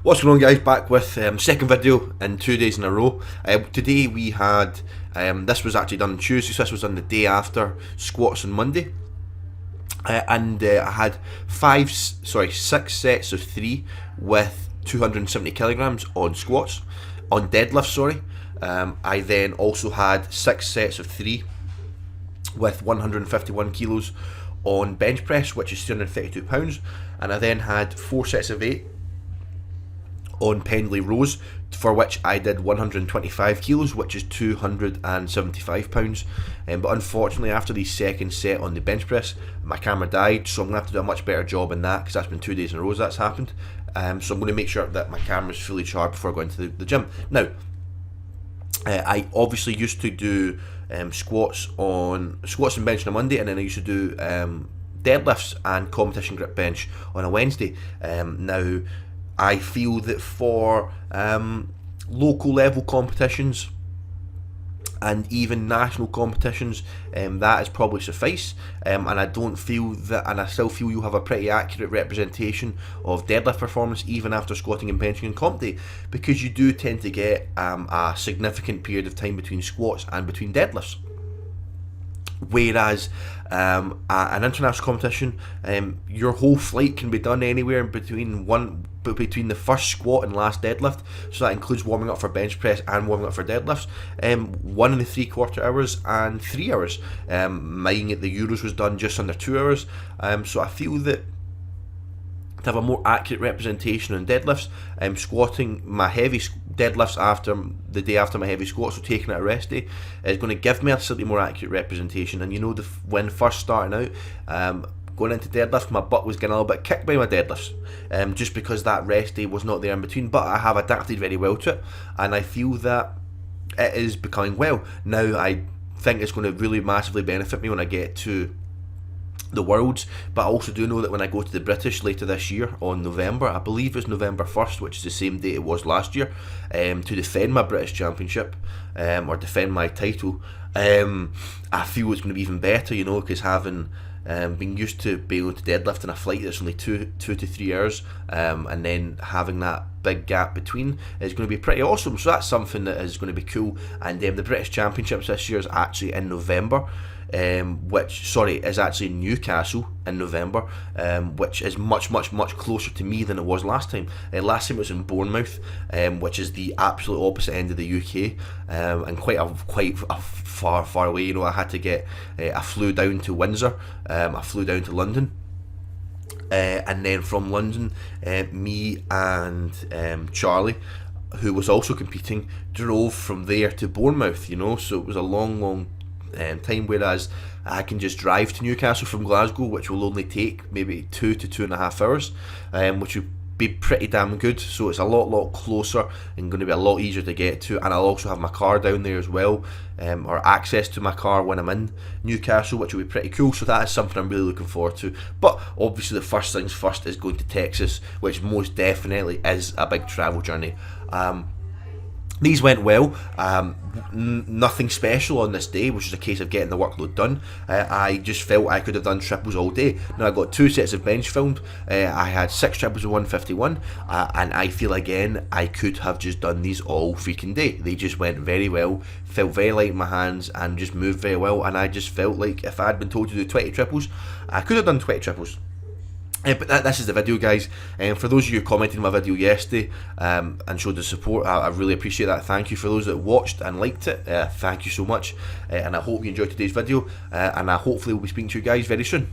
What's going on, guys? Back with second video in 2 days in a row. Today we had, this was actually done on Tuesday, so this was done the day after squats on Monday. And I had six sets of 3 with 270 kilograms on squats, on deadlifts, sorry. I then also had 6 sets of 3 with 151 kilos on bench press, which is 332 pounds. And I then had 4 sets of 8 on pendlay rows, for which I did 125 kilos, which is 275 pounds. But unfortunately, after the second set on the bench press, my camera died, so I'm going to have to do a much better job in that, because that's been 2 days in a row that's happened. So I'm going to make sure that my camera is fully charged before going to the gym. Now, I obviously used to do squats and bench on a Monday, and then I used to do deadlifts and competition grip bench on a Wednesday. Now, I feel that for local level competitions and even national competitions, that is probably suffice. And I don't feel that, and I still feel you have a pretty accurate representation of deadlift performance even after squatting and benching and comp day, because you do tend to get a significant period of time between squats and between deadlifts. Whereas an international competition, your whole flight can be done anywhere between the first squat and last deadlift, so that includes warming up for bench press and warming up for deadlifts, 1 3/4 hours and 3 hours. Mine at the Euros was done just under 2 hours. So I feel that to have a more accurate representation on deadlifts, squatting my heavy deadlifts after the day after my heavy squats, so taking it a rest day, is going to give me a slightly more accurate representation. And you know, when first starting out, going into deadlift, my butt was getting a little bit kicked by my deadlifts, just because that rest day was not there in between. But I have adapted very well to it, and I feel that it is becoming well. Now, I think it's going to really massively benefit me when I get to the Worlds, but I also do know that when I go to the British later this year on November, I believe it's November 1st, which is the same date it was last year, to defend my British Championship, or defend my title, I feel it's going to be even better, you know, because having been used to being able to deadlift in a flight that's only 2 to 3 hours, and then having that big gap between is going to be pretty awesome. So that's something that is going to be cool. And the British Championships this year is actually in November, is actually in Newcastle in November, which is much closer to me than it was last time. Last time it was in Bournemouth, which is the absolute opposite end of the UK, and quite far away. You know, I had to get, I flew down to Windsor, I flew down to London, and then from London, me and Charlie, who was also competing, drove from there to Bournemouth. You know, so it was a long time, whereas I can just drive to Newcastle from Glasgow, which will only take maybe 2 to 2.5 hours, which would be pretty damn good. So it's a lot closer and going to be a lot easier to get to. And I'll also have my car down there as well, or access to my car when I'm in Newcastle, which will be pretty cool. So that is something I'm really looking forward to. But obviously the first things first is going to Texas, which most definitely is a big travel journey. These went well, nothing special on this day, which is a case of getting the workload done. I just felt I could have done triples all day. Now, I got 2 sets of bench filmed, I had 6 triples of 151, and I feel again I could have just done these all freaking day. They just went very well, felt very light in my hands, and just moved very well. And I just felt like if I had been told to do 20 triples, I could have done 20 triples. But this is the video, guys. For those of you who commented on my video yesterday, and showed the support, I really appreciate that. Thank you. For those that watched and liked it, thank you so much, and I hope you enjoyed today's video, and I hopefully will be speaking to you guys very soon.